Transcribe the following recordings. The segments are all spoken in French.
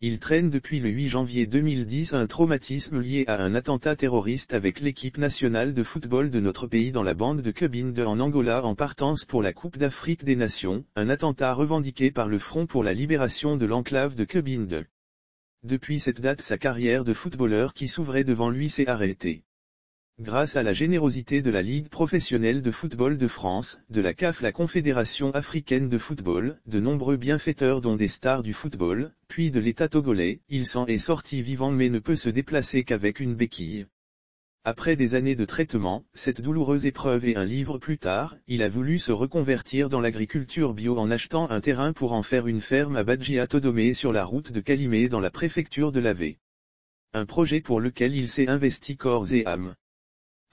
Il traîne depuis le 8 janvier 2010 un traumatisme lié à un attentat terroriste avec l'équipe nationale de football de notre pays dans la bande de Cabinda en Angola en partance pour la Coupe d'Afrique des Nations, un attentat revendiqué par le Front pour la libération de l'enclave de Cabinda. Depuis cette date, sa carrière de footballeur qui s'ouvrait devant lui s'est arrêtée. Grâce à la générosité de la Ligue professionnelle de football de France, de la CAF, la Confédération africaine de football, de nombreux bienfaiteurs dont des stars du football, puis de l'État togolais, il s'en est sorti vivant mais ne peut se déplacer qu'avec une béquille. Après des années de traitement, cette douloureuse épreuve et un livre plus tard, il a voulu se reconvertir dans l'agriculture bio en achetant un terrain pour en faire une ferme à Badjia Todomé sur la route de Kalimé dans la préfecture de l'Avé. Un projet pour lequel il s'est investi corps et âme.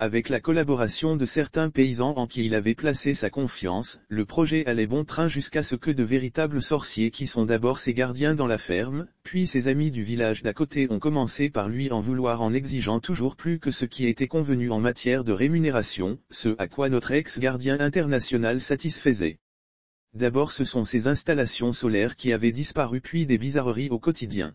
Avec la collaboration de certains paysans en qui il avait placé sa confiance, le projet allait bon train jusqu'à ce que de véritables sorciers qui sont d'abord ses gardiens dans la ferme, puis ses amis du village d'à côté ont commencé par lui en vouloir en exigeant toujours plus que ce qui était convenu en matière de rémunération, ce à quoi notre ex-gardien international satisfaisait. D'abord ce sont ses installations solaires qui avaient disparu puis des bizarreries au quotidien.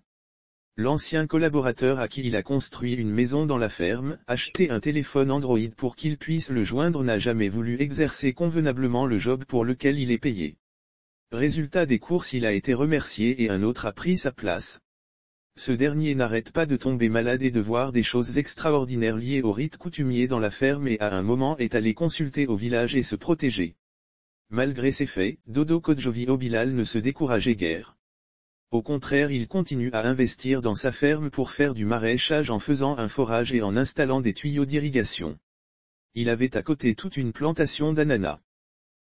L'ancien collaborateur à qui il a construit une maison dans la ferme, acheté un téléphone Android pour qu'il puisse le joindre n'a jamais voulu exercer convenablement le job pour lequel il est payé. Résultat des courses, il a été remercié et un autre a pris sa place. Ce dernier n'arrête pas de tomber malade et de voir des choses extraordinaires liées au rite coutumier dans la ferme et à un moment est allé consulter au village et se protéger. Malgré ces faits, Dodo Kodjovi Obilal ne se décourageait guère. Au contraire, il continue à investir dans sa ferme pour faire du maraîchage en faisant un forage et en installant des tuyaux d'irrigation. Il avait à côté toute une plantation d'ananas.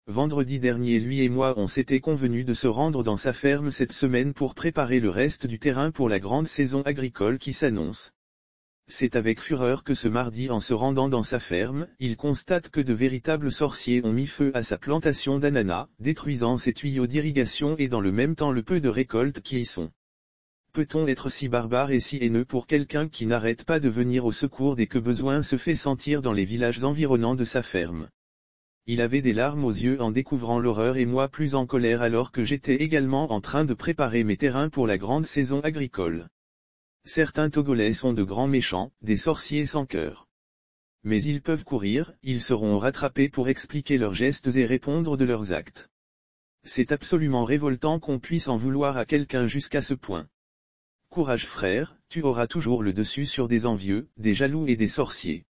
Vendredi dernier, lui et moi on s'était convenu de se rendre dans sa ferme cette semaine pour préparer le reste du terrain pour la grande saison agricole qui s'annonce. C'est avec fureur que ce mardi, en se rendant dans sa ferme, il constate que de véritables sorciers ont mis feu à sa plantation d'ananas, détruisant ses tuyaux d'irrigation et dans le même temps le peu de récoltes qui y sont. Peut-on être si barbare et si haineux pour quelqu'un qui n'arrête pas de venir au secours dès que besoin se fait sentir dans les villages environnants de sa ferme? Il avait des larmes aux yeux en découvrant l'horreur et moi plus en colère alors que j'étais également en train de préparer mes terrains pour la grande saison agricole. Certains Togolais sont de grands méchants, des sorciers sans cœur. Mais ils peuvent courir, ils seront rattrapés pour expliquer leurs gestes et répondre de leurs actes. C'est absolument révoltant qu'on puisse en vouloir à quelqu'un jusqu'à ce point. Courage frère, tu auras toujours le dessus sur des envieux, des jaloux et des sorciers.